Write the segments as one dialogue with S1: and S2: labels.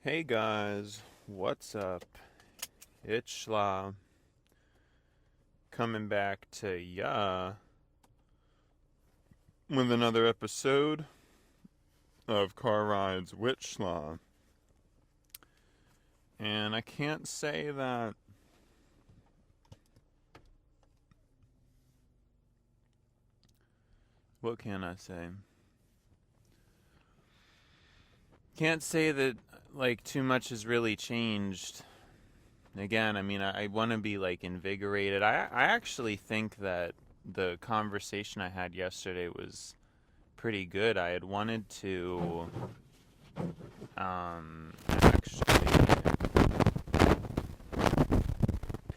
S1: Hey guys, what's up? It's Schla coming back to ya with another episode of Car Rides with Schla. And I can't say that what can I say? Can't say that like too much has really changed. Again, I want to be like invigorated. I actually think that the conversation I had yesterday was pretty good. I had wanted to actually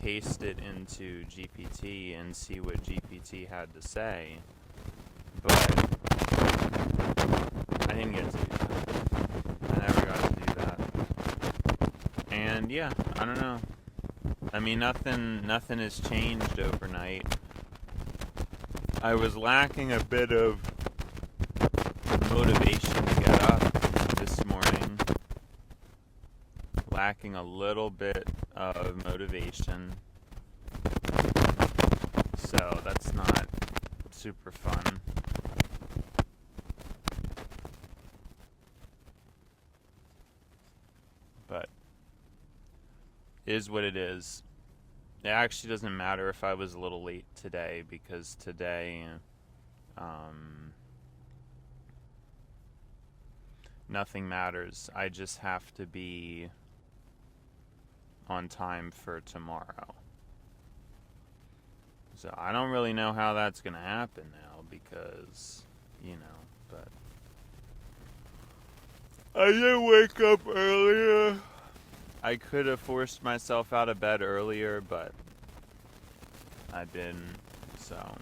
S1: paste it into GPT and see what GPT had to say, but I didn't get to do that. I never got to do that. And yeah, I don't know. Nothing has changed overnight. I was lacking a bit of motivation to get up this morning. Lacking a little bit of motivation. So that's not super fun. But it is what it is. It actually doesn't matter if I was a little late today, because today nothing matters. I just have to be on time for tomorrow. So I don't really know how that's going to happen now because, but I did wake up earlier. I could have forced myself out of bed earlier, but I didn't, so.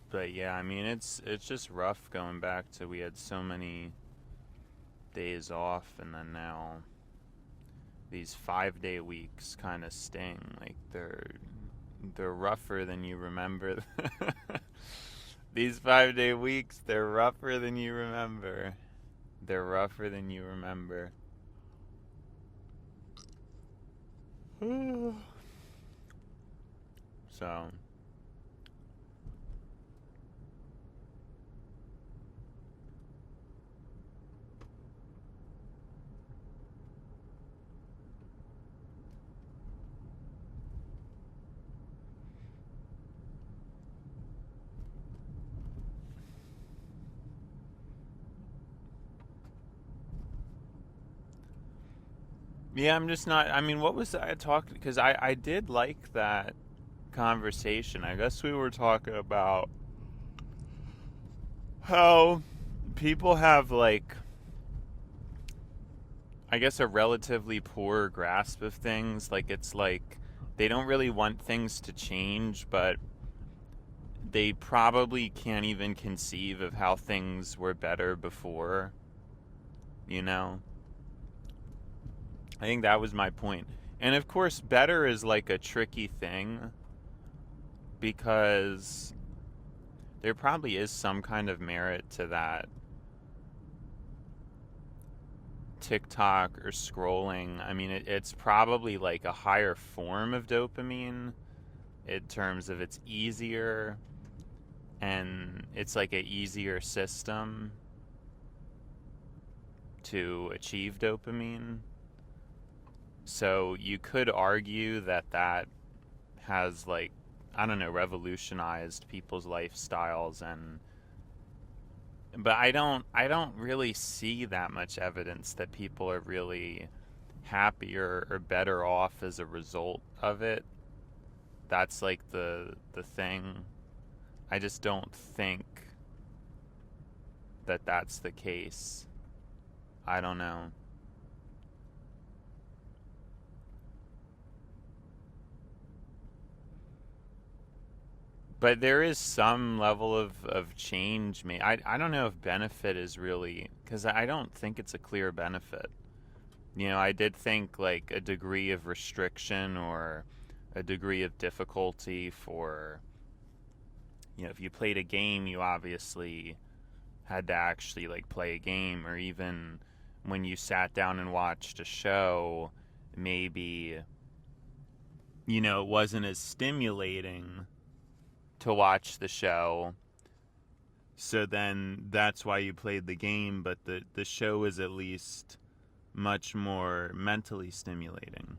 S1: But yeah, it's just rough going back to, we had so many days off, and then now these 5-day weeks kind of sting. Like they're rougher than you remember. These 5-day weeks, they're rougher than you remember. They're rougher than you remember. So yeah, I'm just not. What was I talking? Because I did like that conversation. I guess we were talking about how people have, like, I guess, a relatively poor grasp of things. Like, it's like they don't really want things to change, but they probably can't even conceive of how things were better before, you know? I think that was my point. And of course, better is like a tricky thing because there probably is some kind of merit to that TikTok or scrolling. It's probably like a higher form of dopamine in terms of it's easier and it's like an easier system to achieve dopamine. So you could argue that that has, like, I don't know, revolutionized people's lifestyles, and but I don't really see that much evidence that people are really happier or better off as a result of it. That's like the thing. I just don't think that that's the case. I don't know. But there is some level of change. I don't know if benefit is really, because I don't think it's a clear benefit. I did think like a degree of restriction or a degree of difficulty for, if you played a game, you obviously had to actually like play a game, or even when you sat down and watched a show, maybe, you know, it wasn't as stimulating to watch the show. So then that's why you played the game, but the show is at least much more mentally stimulating.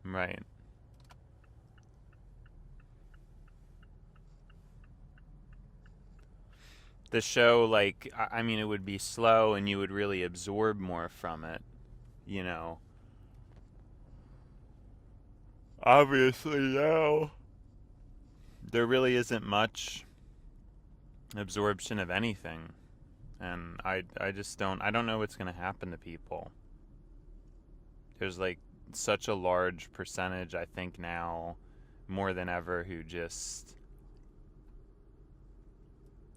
S1: Right. The show, like, I mean, it would be slow and you would really absorb more from it, you know. Obviously, now there really isn't much absorption of anything. And I just I don't know what's going to happen to people. There's like such a large percentage, I think now, more than ever, who just,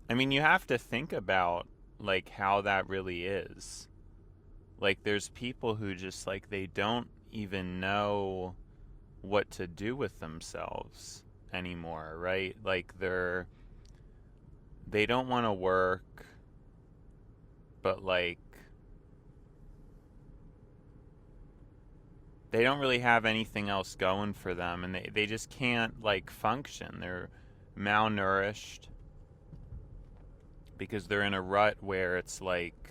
S1: I mean, you have to think about like how that really is. Like there's people who just like they don't even know what to do with themselves anymore, right? Like they don't want to work, but like they don't really have anything else going for them, and they just can't like function. They're malnourished because they're in a rut where it's like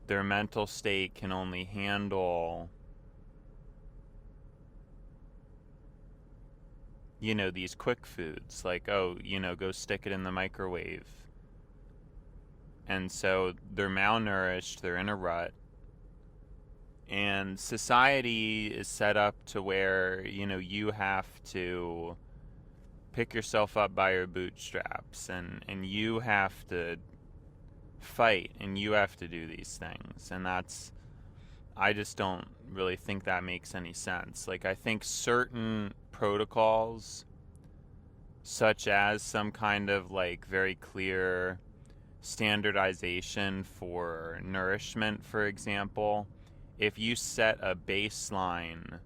S1: their mental state can only handle, you know, these quick foods, like, oh, you know, go stick it in the microwave. And so they're malnourished, they're in a rut. And society is set up to where, you know, you have to pick yourself up by your bootstraps, and you have to fight, and you have to do these things. And that's, I just don't really think that makes any sense. Like, I think certain protocols, such as some kind of like very clear standardization for nourishment, for example, if you set a baseline,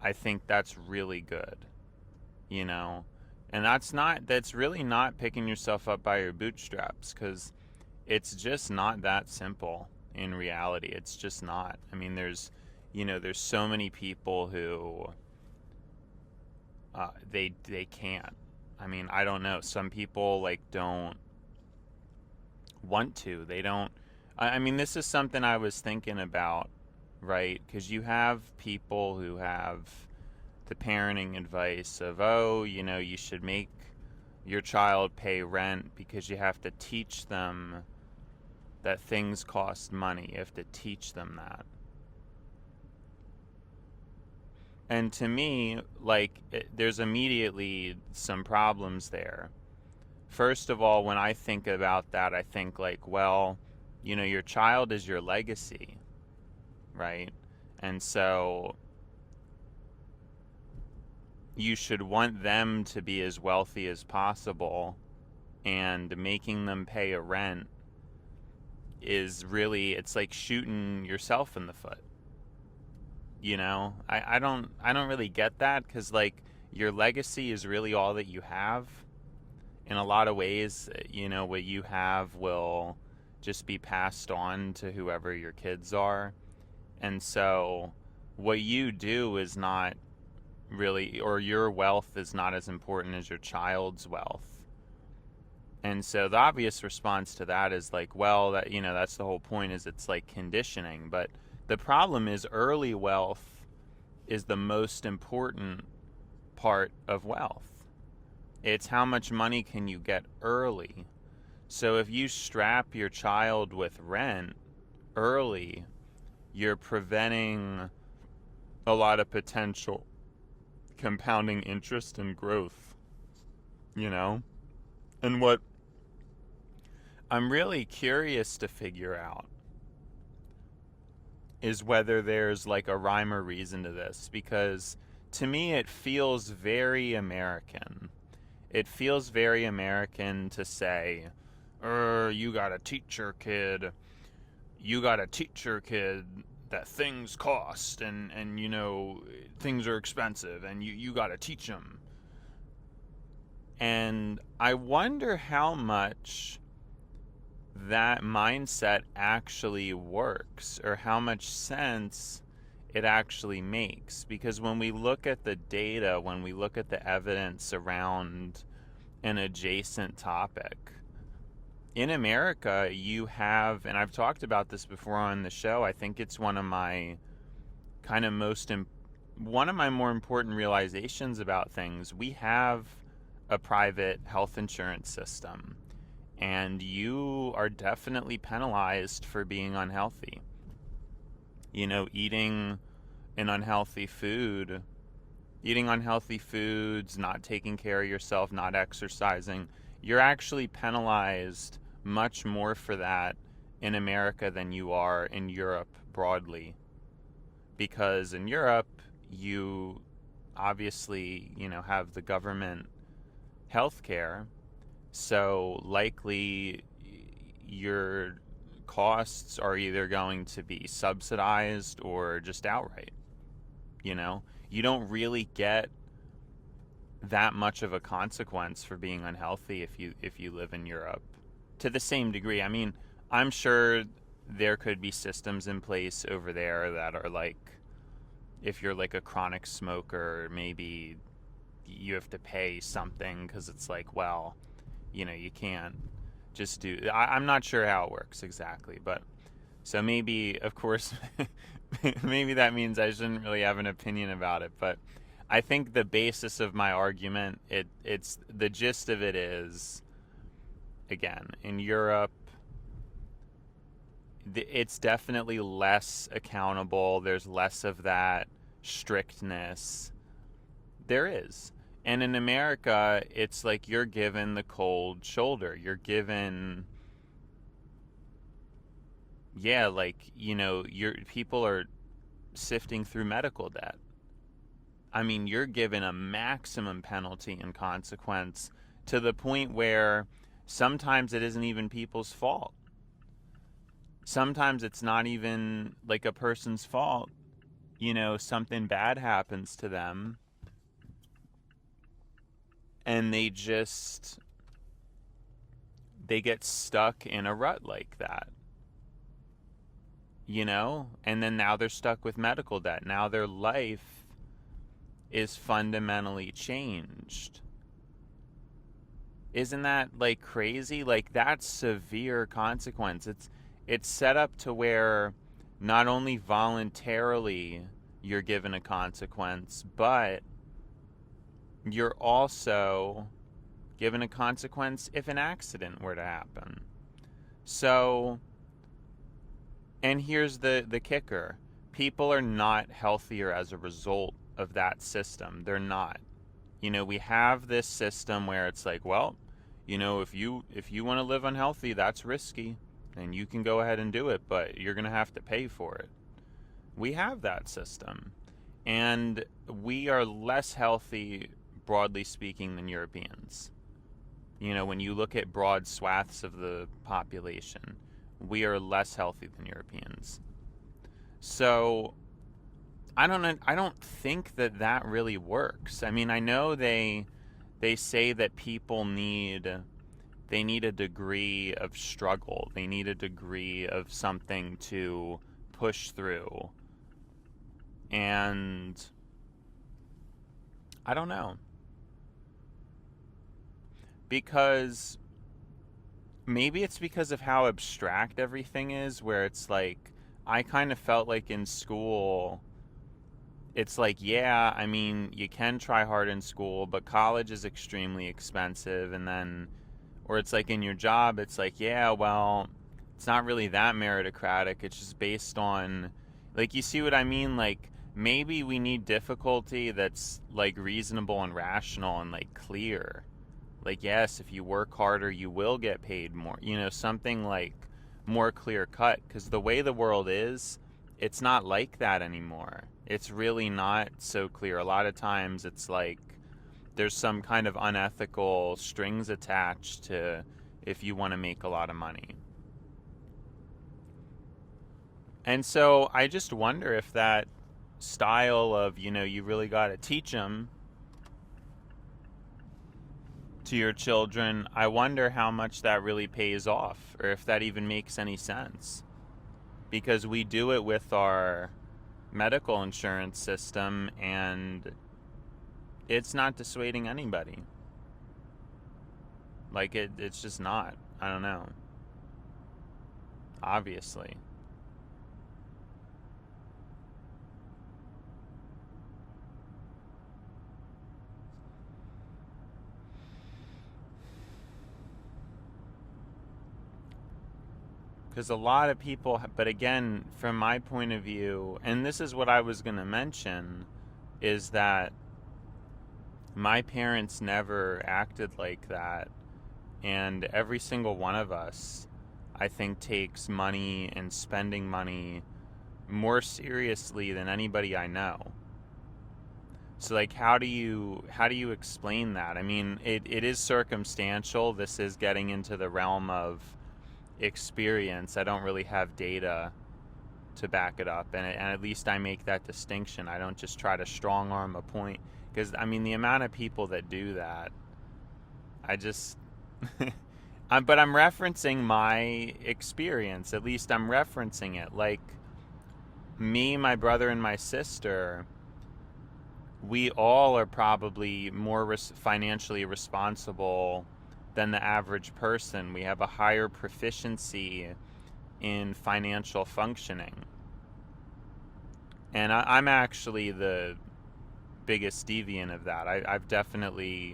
S1: I think that's really good, you know? And that's really not picking yourself up by your bootstraps, because it's just not that simple in reality. It's just not. I mean, there's so many people who they can't. I mean, I don't know. Some people like don't want to. They don't. I mean, this is something I was thinking about, right? Because you have people who have the parenting advice of, oh, you know, you should make your child pay rent because you have to teach them that things cost money. You have to teach them that. And to me, like, there's immediately some problems there. First of all, when I think about that, I think like, well, you know, your child is your legacy, right? And so you should want them to be as wealthy as possible, and making them pay a rent is really, it's like shooting yourself in the foot. You know, I don't really get that, because like your legacy is really all that you have. In a lot of ways, you know, what you have will just be passed on to whoever your kids are. And so what you do is not really, or your wealth is not as important as your child's wealth. And so the obvious response to that is like, well, that, you know, that's the whole point, is it's like conditioning. But the problem is early wealth is the most important part of wealth. It's how much money can you get early. So if you strap your child with rent early, you're preventing a lot of potential compounding interest and growth, you know? And what I'm really curious to figure out is whether there's like a rhyme or reason to this, because to me it feels very American. It feels very American to say, you gotta teach your kid that things cost, and you know, things are expensive, and you got to teach them. And I wonder how much that mindset actually works, or how much sense it actually makes. Because when we look at the data, when we look at the evidence around an adjacent topic, in America, you have, and I've talked about this before on the show, I think it's one of my kind of one of my more important realizations about things. We have a private health insurance system, and you are definitely penalized for being unhealthy. You know, eating unhealthy foods, not taking care of yourself, not exercising, you're actually penalized much more for that in America than you are in Europe broadly. Because in Europe, you obviously, you know, have the government health care, so likely your costs are either going to be subsidized or just outright. You know, you don't really get that much of a consequence for being unhealthy if you live in Europe to the same degree. I mean, I'm sure there could be systems in place over there that are like, if you're like a chronic smoker, maybe you have to pay something because it's like, well, you know, you can't just do. I'm not sure how it works exactly, but so maybe, of course, maybe that means I shouldn't really have an opinion about it. But I think the basis of my argument, it's the gist of it is, again, in Europe, it's definitely less accountable. There's less of that strictness. There is. And in America, it's like you're given the cold shoulder. You're given, yeah, like, you know, people are sifting through medical debt. I mean, you're given a maximum penalty and consequence to the point where sometimes it isn't even people's fault. Sometimes it's not even like a person's fault. You know, something bad happens to them, and they get stuck in a rut like that. You know? And then now they're stuck with medical debt. Now their life is fundamentally changed. Isn't that like crazy? Like, that's severe consequence. It's set up to where not only voluntarily you're given a consequence, but you're also given a consequence if an accident were to happen. So, and here's the kicker. People are not healthier as a result of that system. They're not. You know, we have this system where it's like, well, you know, if you want to live unhealthy, that's risky, and you can go ahead and do it, but you're going to have to pay for it. We have that system, and we are less healthy, broadly speaking, than Europeans. You know, when you look at broad swaths of the population, we are less healthy than Europeans. So I don't think that really works. I mean, I know they say that people need a degree of struggle. They need a degree of something to push through. And I don't know. Because maybe it's because of how abstract everything is, where it's like, I kind of felt like in school, it's like, yeah, I mean, you can try hard in school, but college is extremely expensive. And then, or it's like in your job, it's like, yeah, well, it's not really that meritocratic. It's just based on, like, you see what I mean? Like, maybe we need difficulty that's like reasonable and rational and like clear. Like, yes, if you work harder, you will get paid more. You know, something like more clear cut. Because the way the world is, it's not like that anymore. It's really not so clear. A lot of times it's like there's some kind of unethical strings attached to if you want to make a lot of money. And so I just wonder if that style of, you really got to teach them to your children, I wonder how much that really pays off, or if that even makes any sense. Because we do it with our medical insurance system, and it's not dissuading anybody. Like, it's just not. I don't know. Obviously. Because a lot of people, but again, from my point of view, and this is what I was going to mention, is that my parents never acted like that. And every single one of us, I think, takes money and spending money more seriously than anybody I know. So, like, how do you explain that? I mean, it is circumstantial. This is getting into the realm of experience. I don't really have data to back it up, and at least I make that distinction. I don't just try to strong arm a point, because I mean, the amount of people that do that, I just but I'm referencing my experience. At least I'm referencing it. Like, me, my brother, and my sister, we all are probably more financially responsible than the average person. We have a higher proficiency in financial functioning. And I'm actually the biggest deviant of that.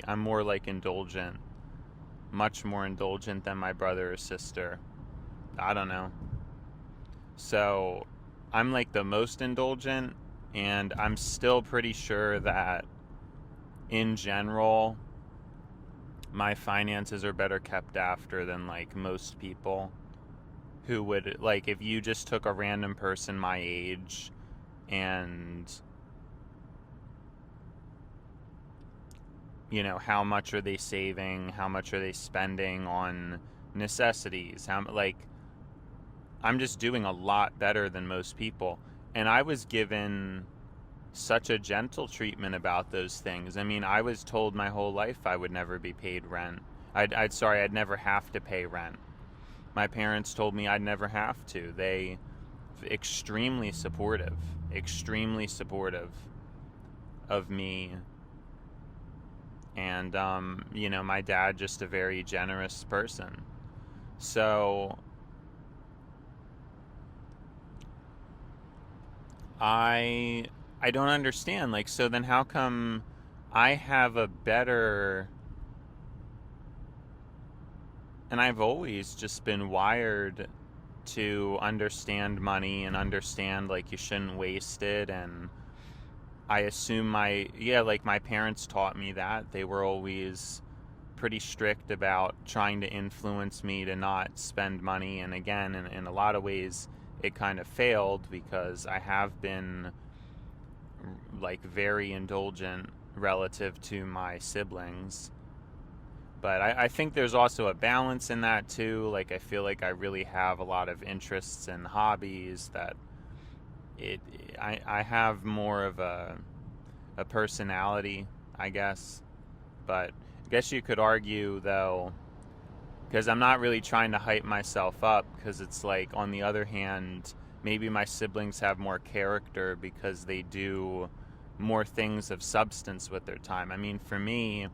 S1: I'm more like indulgent, much more indulgent than my brother or sister. I don't know. So I'm like the most indulgent, and I'm still pretty sure that in general, my finances are better kept after than like most people who would, like, if you just took a random person my age and, how much are they saving, how much are they spending on necessities, I'm just doing a lot better than most people. And I was given such a gentle treatment about those things. I mean, I was told my whole life I would never be paid rent. I'd never have to pay rent. My parents told me I'd never have to. They extremely supportive of me. And, my dad, just a very generous person. So I don't understand. Like, so then how come I have a better, and I've always just been wired to understand money and understand, like, you shouldn't waste it. And I assume like, my parents taught me that. They were always pretty strict about trying to influence me to not spend money. And again, in a lot of ways, it kind of failed, because I have been, like, very indulgent relative to my siblings. But I think there's also a balance in that too. Like, I feel like I really have a lot of interests and hobbies that I have more of a personality, I guess. But I guess you could argue, though, because I'm not really trying to hype myself up, because it's like, on the other hand, maybe my siblings have more character because they do more things of substance with their time. I mean, for me,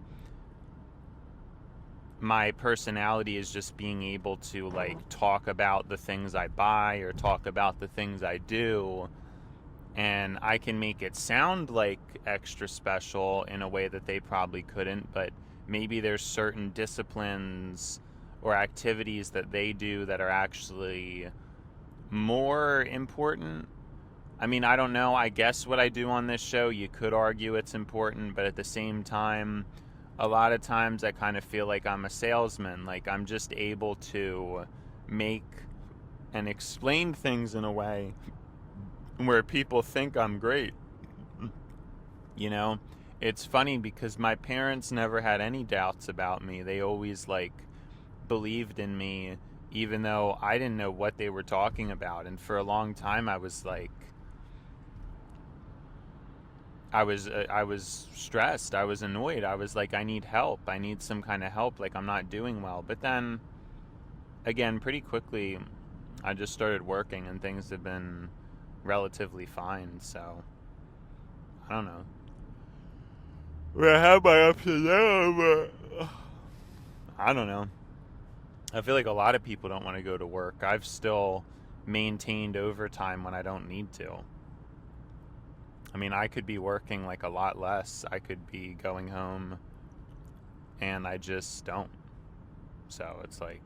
S1: my personality is just being able to, like, talk about the things I buy or talk about the things I do, and I can make it sound like extra special in a way that they probably couldn't. But maybe there's certain disciplines or activities that they do that are actually more important. I mean, I don't know. I guess what I do on this show, you could argue it's important, but at the same time, a lot of times I kind of feel like I'm a salesman. Like, I'm just able to make and explain things in a way where people think I'm great. It's funny, because my parents never had any doubts about me. They always, like, believed in me, even though I didn't know what they were talking about. And for a long time, I was like, I was stressed. I was annoyed. I was like, I need help. I need some kind of help. Like, I'm not doing well. But then, again, pretty quickly, I just started working and things have been relatively fine. So, I don't know. I have my ups and downs, but I don't know. I feel like a lot of people don't want to go to work. I've still maintained overtime when I don't need to. I mean, I could be working like a lot less. I could be going home and I just don't. So it's like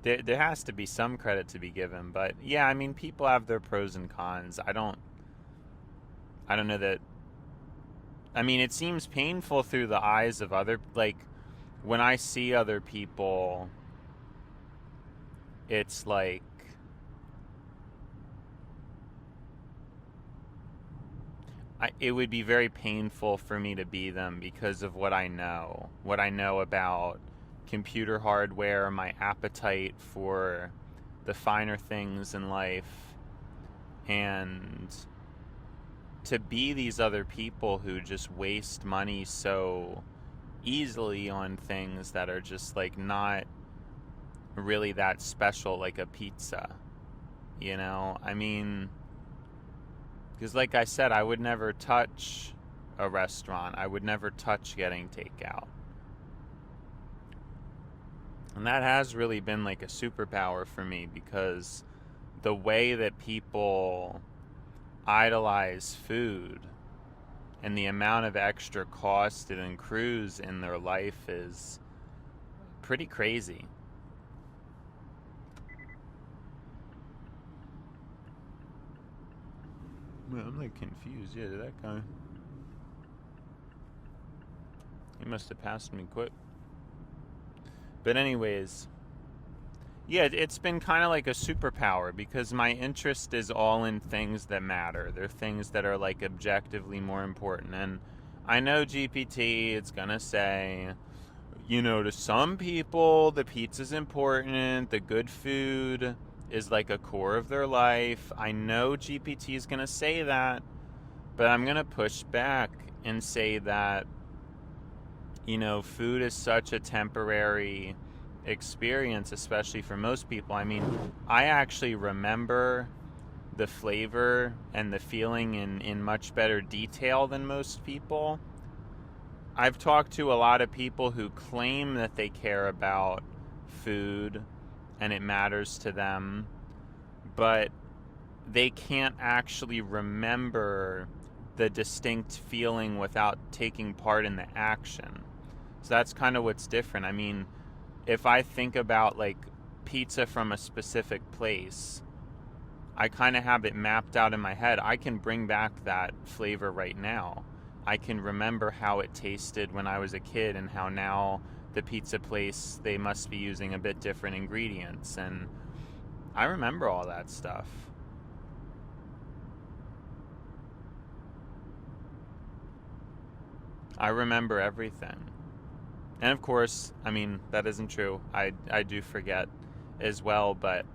S1: there has to be some credit to be given, but yeah, I mean, people have their pros and cons. I don't know that. I mean, it seems painful through the eyes of other, like, when I see other people, it's like, it would be very painful for me to be them because of what I know about computer hardware, my appetite for the finer things in life, and to be these other people who just waste money so easily on things that are just like not really that special, like a pizza, you know? I mean, because like I said, I would never touch a restaurant. I would never touch getting takeout. And that has really been like a superpower for me, because the way that people idolize food and the amount of extra cost it accrues in their life is pretty crazy. Well, I'm like confused. Yeah, did that guy? He must have passed me quick. But anyways, yeah, it's been kind of like a superpower because my interest is all in things that matter. They're things that are like objectively more important. And I know GPT, it's gonna say, you know, to some people, the pizza's important, the good food is like a core of their life. I know GPT is gonna say that, but I'm gonna push back and say that, you know, food is such a temporary experience, especially for most people. I mean, I actually remember the flavor and the feeling in much better detail than most people. I've talked to a lot of people who claim that they care about food and it matters to them, but they can't actually remember the distinct feeling without taking part in the action. So that's kind of what's different. I mean, if I think about like pizza from a specific place, I kind of have it mapped out in my head. I can bring back that flavor right now. I can remember how it tasted when I was a kid and how now the pizza place, they must be using a bit different ingredients. And I remember all that stuff. I remember everything. And of course, I mean, that isn't true. I do forget as well, but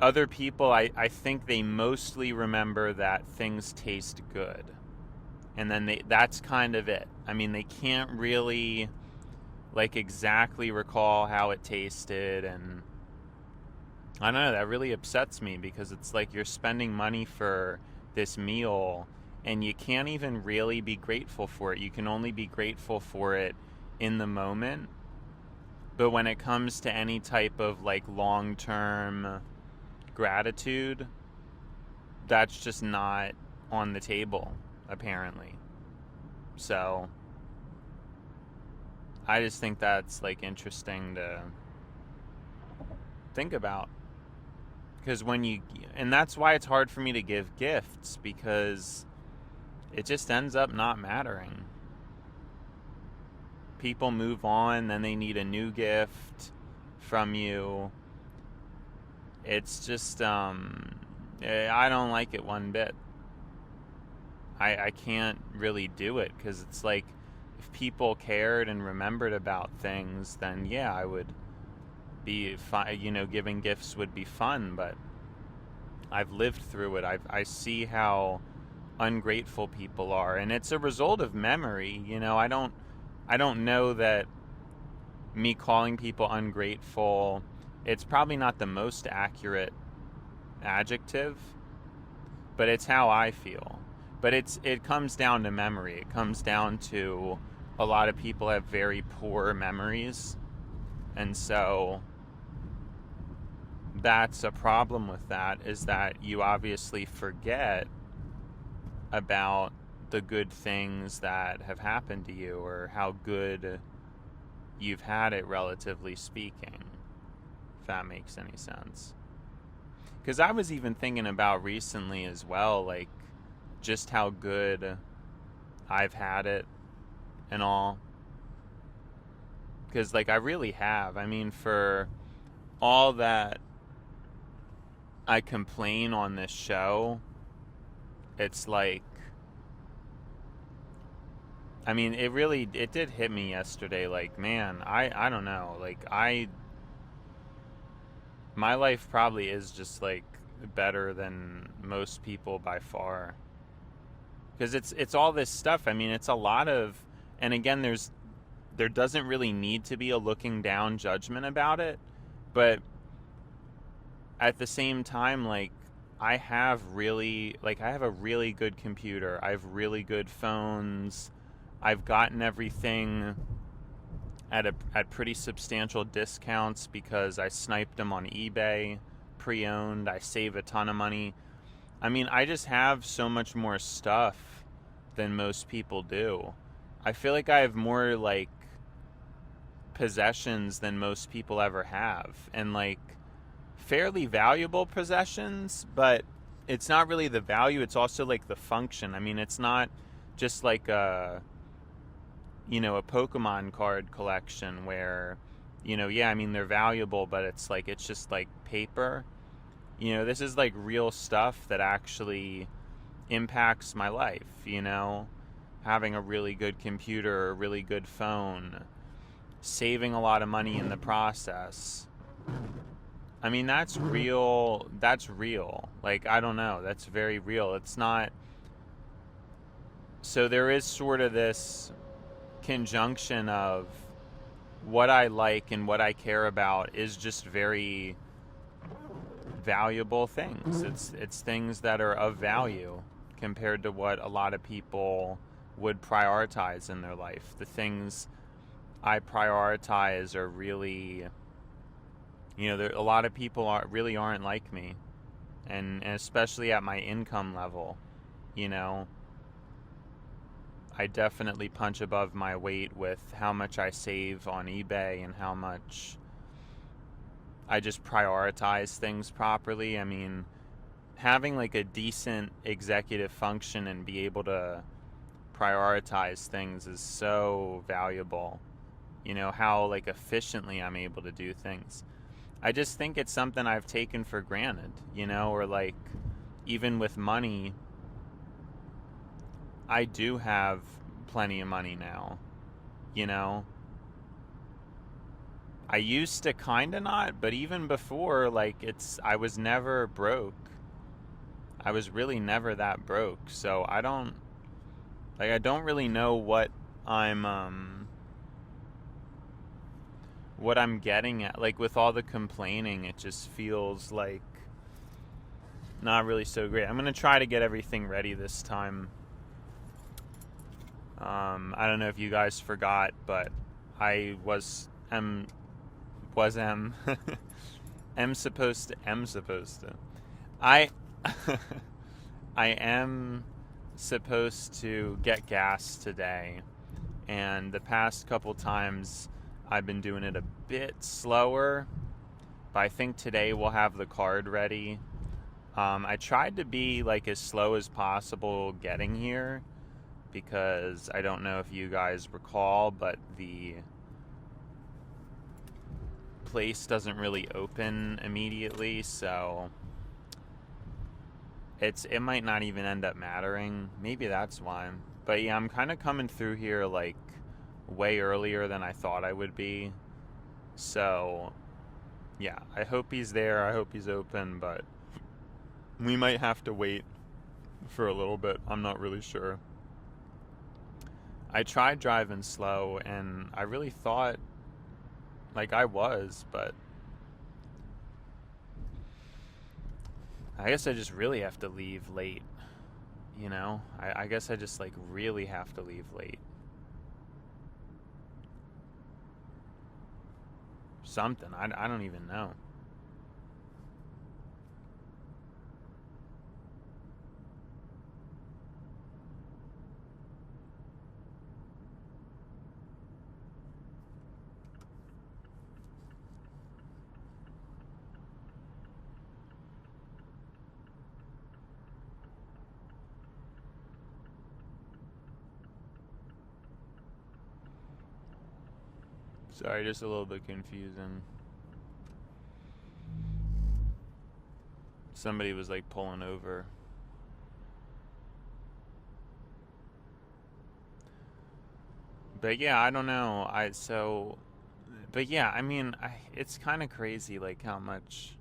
S1: other people, I think they mostly remember that things taste good. And then that's kind of it. I mean, they can't really like exactly recall how it tasted, and I don't know, that really upsets me because it's like you're spending money for this meal and you can't even really be grateful for it. You can only be grateful for it in the moment. But when it comes to any type of like long-term gratitude, that's just not on the table, apparently. So I just think that's like interesting to think about. Because and that's why it's hard for me to give gifts, because it just ends up not mattering. People move on, then they need a new gift from you. It's just, I don't like it one bit. I can't really do it, because it's like, if people cared and remembered about things, then yeah, I would be fine. Giving gifts would be fun, but I've lived through it. I see how ungrateful people are, and it's a result of memory. I don't know that me calling people ungrateful, it's probably not the most accurate adjective, but it's how I feel. But it comes down to memory. It comes down to a lot of people have very poor memories, and so that's a problem with that, is that you obviously forget about the good things that have happened to you, or how good you've had it, relatively speaking, if that makes any sense. Because I was even thinking about recently as well, like, just how good I've had it and all. Because, like, I really have. I mean, for all that I complain on this show, it's like, I mean, it did hit me yesterday, like, man, I don't know, like, my life probably is just, like, better than most people by far. Because it's all this stuff. I mean, it's a lot of, and again, there doesn't really need to be a looking down judgment about it, but at the same time, like, I have a really good computer. I have really good phones. I've gotten everything at pretty substantial discounts because I sniped them on eBay, pre-owned. I save a ton of money. I mean, I just have so much more stuff than most people do. I feel like I have more, like, possessions than most people ever have, and, like, fairly valuable possessions, but it's not really the value, it's also, like, the function. I mean, it's not just like a Pokemon card collection where, yeah, I mean, they're valuable, but it's just like paper. This is, like, real stuff that actually impacts my life, having a really good computer, a really good phone, saving a lot of money in the process. I mean, that's real. Like, I don't know, that's very real. It's not, so there is sort of this conjunction of what I like and what I care about is just very valuable things. It's things that are of value compared to what a lot of people would prioritize in their life. The things I prioritize are really, a lot of people really aren't like me, and especially at my income level, I definitely punch above my weight with how much I save on eBay and how much I just prioritize things properly. I mean, having, like, a decent executive function and be able to prioritize things is so valuable. How, like, efficiently I'm able to do things. I just think it's something I've taken for granted, or, like, even with money, I do have plenty of money now, I used to kind of not, but even before, like, I was never broke. I was really never that broke. So I don't really know what I'm getting at. Like, with all the complaining, it just feels like not really so great. I'm going to try to get everything ready this time. I don't know if you guys forgot, but I am supposed to. I I am supposed to get gas today, and the past couple times I've been doing it a bit slower, but I think today we'll have the card ready. I tried to be, like, as slow as possible getting here, because I don't know if you guys recall, but the place doesn't really open immediately, so it might not even end up mattering. Maybe that's why. But yeah, I'm kind of coming through here, like, way earlier than I thought I would be. So, yeah, I hope he's there. I hope he's open, but we might have to wait for a little bit. I'm not really sure. I tried driving slow, and I really thought like I was, but I guess I just really have to leave late. You know, I guess I just like really have to leave late. Something. I don't even know. Sorry, just a little bit confusing. Somebody was like pulling over. But yeah, I don't know. But yeah, I mean, it's kind of crazy like how much.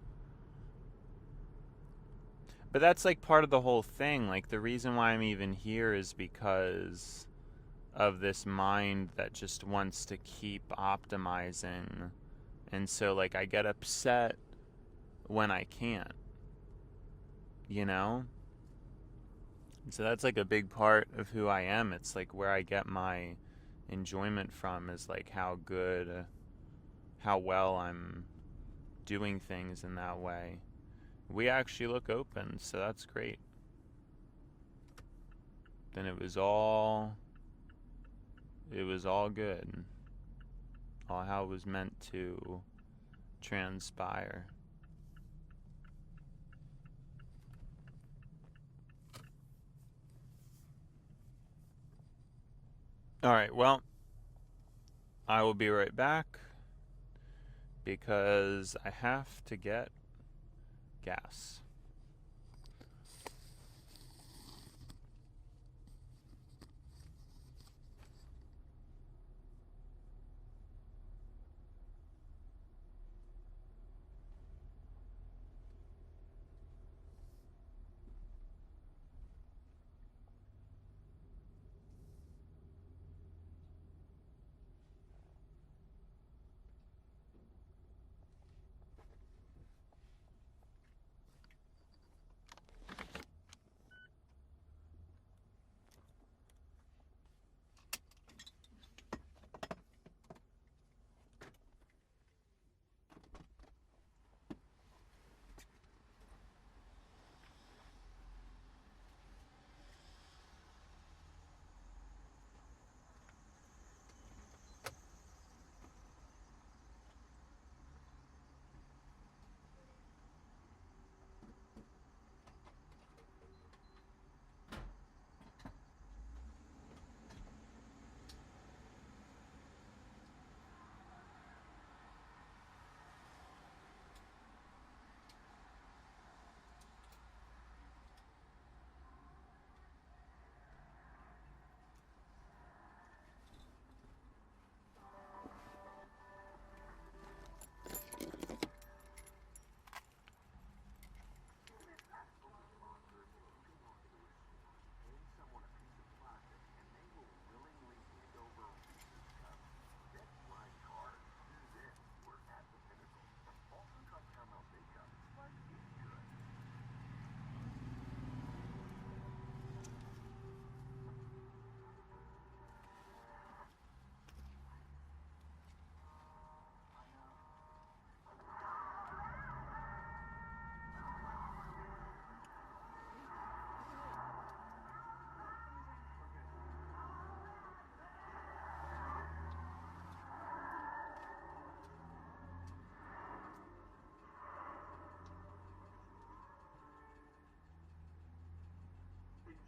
S1: But that's like part of the whole thing. Like the reason why I'm even here is because of this mind that just wants to keep optimizing. And so like I get upset when I can't, you know? So that's like a big part of who I am. It's like where I get my enjoyment from is like how good, how well I'm doing things in that way. We actually look open, so that's great. Then it was all good. All how it was meant to transpire. All right, well, I will be right back because I have to get gas.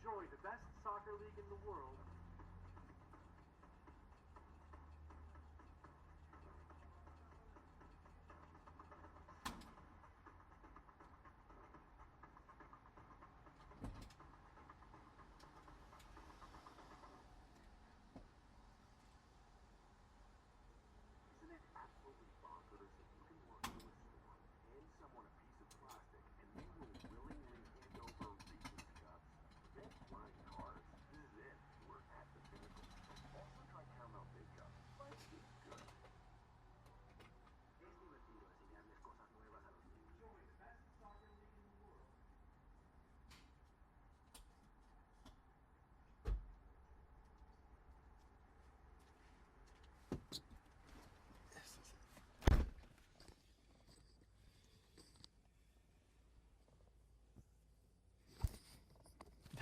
S2: Enjoy the best soccer league in the world.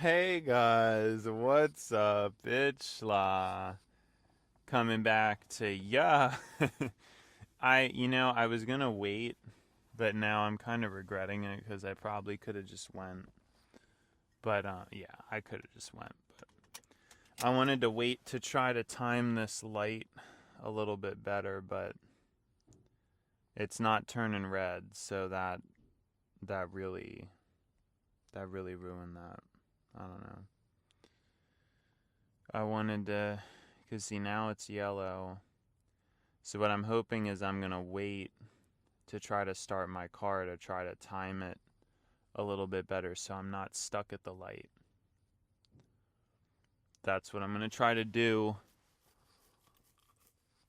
S1: Hey guys, what's up? It's Schla coming back to ya. I was gonna wait, but now I'm kind of regretting it because I probably could have just went. But yeah, I could have just went. But I wanted to wait to try to time this light a little bit better, but it's not turning red, so that really ruined that. I don't know. I wanted to, because see, now it's yellow. So what I'm hoping is I'm going to wait to try to start my car to try to time it a little bit better so I'm not stuck at the light. That's what I'm going to try to do.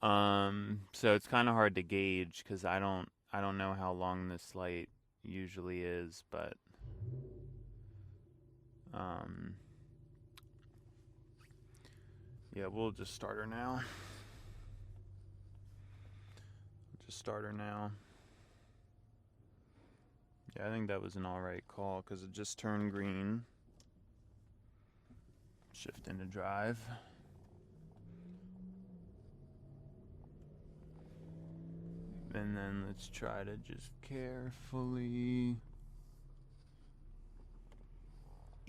S1: So it's kind of hard to gauge because I don't know how long this light usually is, but yeah, we'll just start her now. Yeah, I think that was an alright call because it just turned green. Shift into drive. And then let's try to just carefully.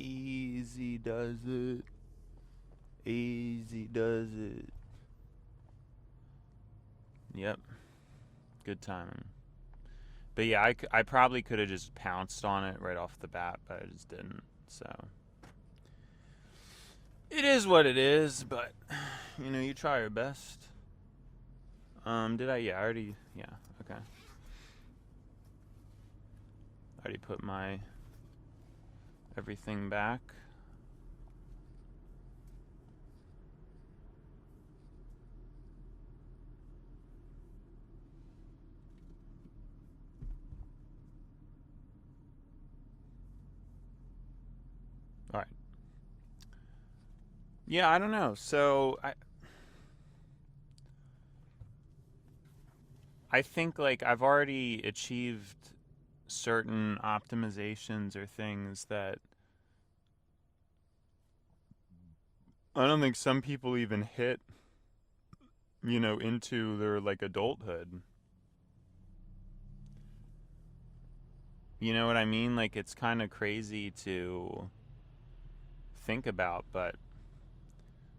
S1: Easy does it. Easy does it. Yep. Good timing. But yeah, I probably could have just pounced on it right off the bat, but I just didn't. So it is what it is, but you try your best. Did I? Yeah, I already. Yeah, okay. I already put my everything back. All right. Yeah, I don't know. So I think like I've already achieved certain optimizations or things that I don't think some people even hit, into their like adulthood. You know what I mean? Like it's kind of crazy to think about, but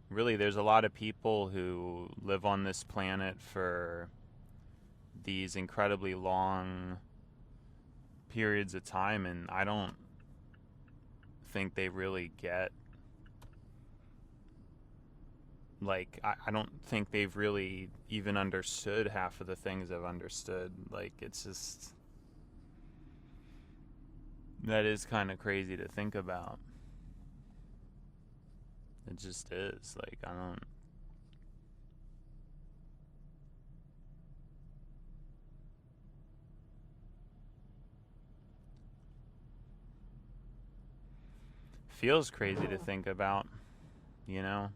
S1: really there's a lot of people who live on this planet for these incredibly long periods of time, and I don't think they really get like I don't think they've really even understood half of the things I've understood. Like it's just that is kind of crazy to think about. It just is. Like I don't feels crazy to think about, you know?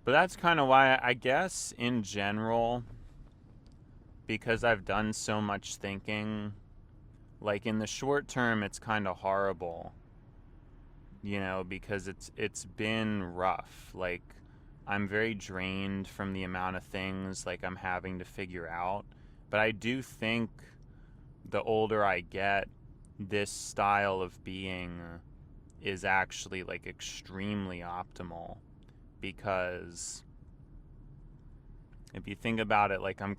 S1: But that's kind of why I guess in general, because I've done so much thinking, like in the short term it's kind of horrible, because it's been rough. Like I'm very drained from the amount of things like I'm having to figure out. But I do think the older I get, this style of being is actually like extremely optimal, because if you think about it, like I'm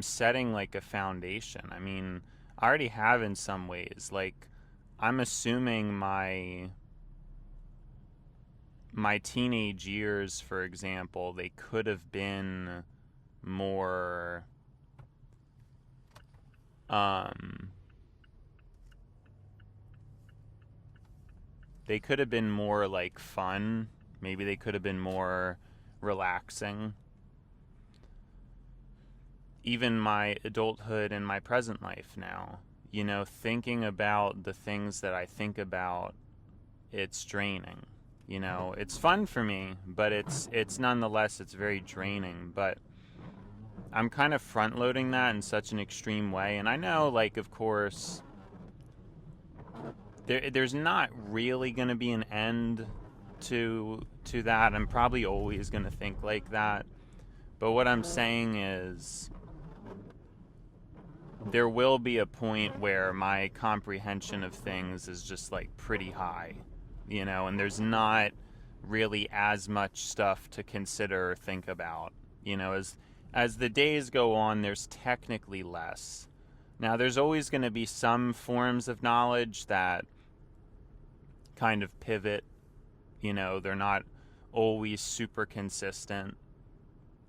S1: setting like a foundation. I mean, I already have in some ways. Like I'm assuming my teenage years, for example, they could have been more they could have been more like fun. Maybe they could have been more relaxing. Even my adulthood and my present life now, thinking about the things that I think about, it's draining. It's fun for me, but it's nonetheless it's very draining. But I'm kind of front loading that in such an extreme way, and I know, like, of course, there's not really going to be an end to that. I'm probably always going to think like that. But what I'm saying is there will be a point where my comprehension of things is just like pretty high, and there's not really as much stuff to consider or think about. As the days go on, there's technically less. Now, there's always going to be some forms of knowledge that kind of pivot. They're not always super consistent,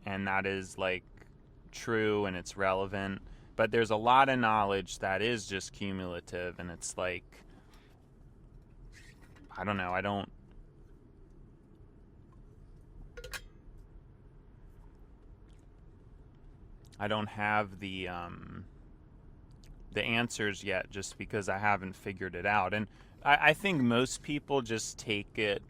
S1: and that is like true and it's relevant. But there's a lot of knowledge that is just cumulative, and it's like, I don't know, I don't have the answers yet, just because I haven't figured it out. And I think most people just take it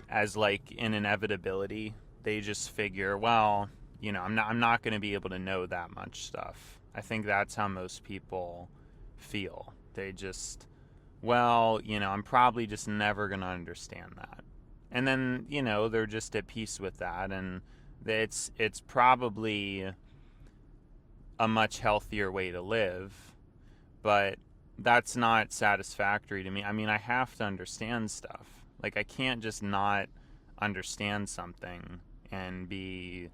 S1: as like an inevitability. They just figure, well, I'm not going to be able to know that much stuff. I think that's how most people feel. They just, well, I'm probably just never going to understand that. And then, they're just at peace with that, and it's probably a much healthier way to live, but that's not satisfactory to me. I mean, I have to understand stuff. Like, I can't just not understand something and be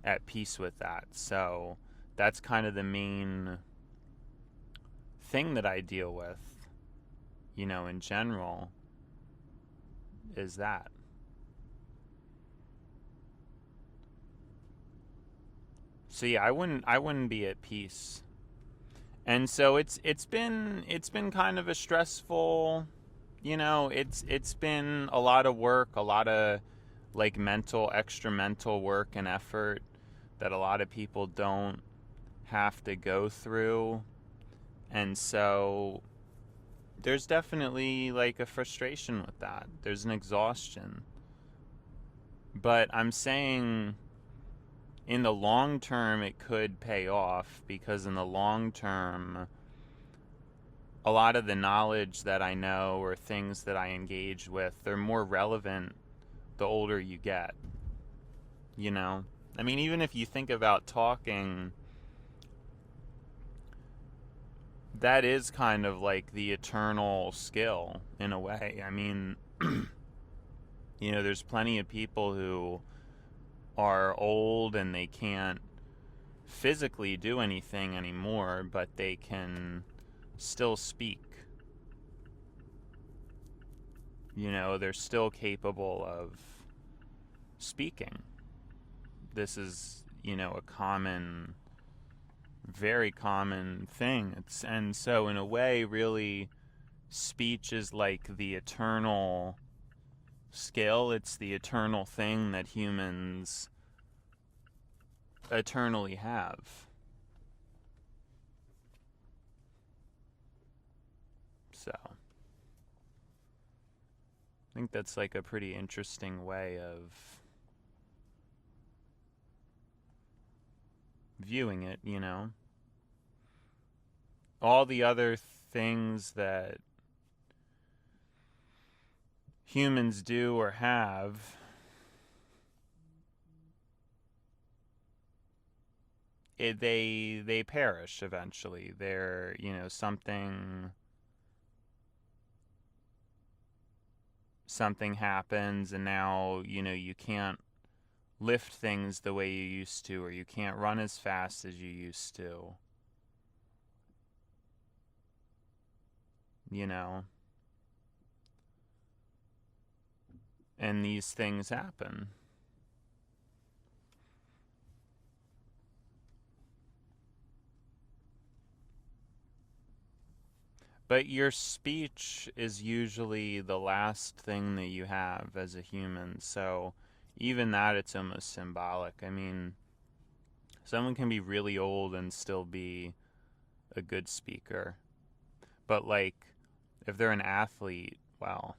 S1: at peace with that. So that's kind of the main thing that I deal with, in general, is that. So yeah, I wouldn't be at peace. And so it's been kind of a stressful, it's been a lot of work, a lot of like extra mental work and effort that a lot of people don't have to go through. And so there's definitely like a frustration with that. There's an exhaustion. But I'm saying in the long term it could pay off, because in the long term a lot of the knowledge that I know or things that I engage with, they're more relevant the older you get. I mean, even if you think about talking, that is kind of like the eternal skill in a way. I mean, there's plenty of people who are old and they can't physically do anything anymore, but they can still speak. They're still capable of speaking. This is, a common, very common thing. And so in a way, really, speech is like the eternal skill. It's the eternal thing that humans eternally have. So I think that's like a pretty interesting way of viewing it. All the other things that humans do or have, they perish eventually. They're, something happens, and now you can't lift things the way you used to, or you can't run as fast as you used to. And these things happen. But your speech is usually the last thing that you have as a human, so even that, it's almost symbolic. I mean, someone can be really old and still be a good speaker. But like, if they're an athlete, well,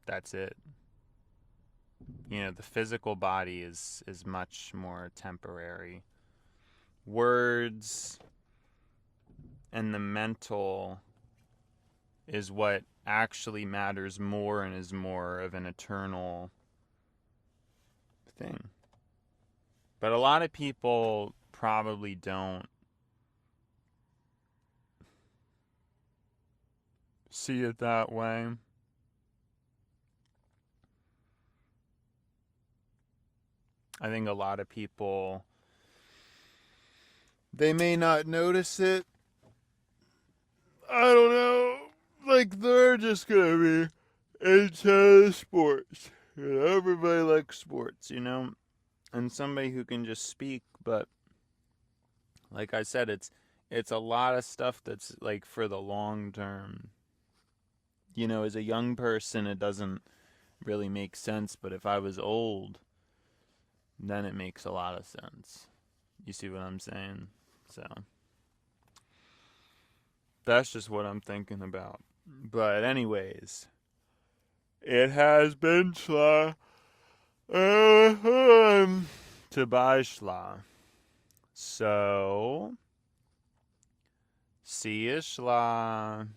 S1: that's it. The physical body is much more temporary. Words, and the mental is what actually matters more and is more of an eternal thing. But a lot of people probably don't see it that way. I think a lot of people, they may not notice it. I don't know. Like, they're just gonna be into sports. Everybody likes sports, and somebody who can just speak. But like I said, it's a lot of stuff that's like for the long term. As a young person, it doesn't really make sense. But if I was old, then it makes a lot of sense. You see what I'm saying? So that's just what I'm thinking about. But anyways, it has been Schla. To buy Schla. So, see you Schla.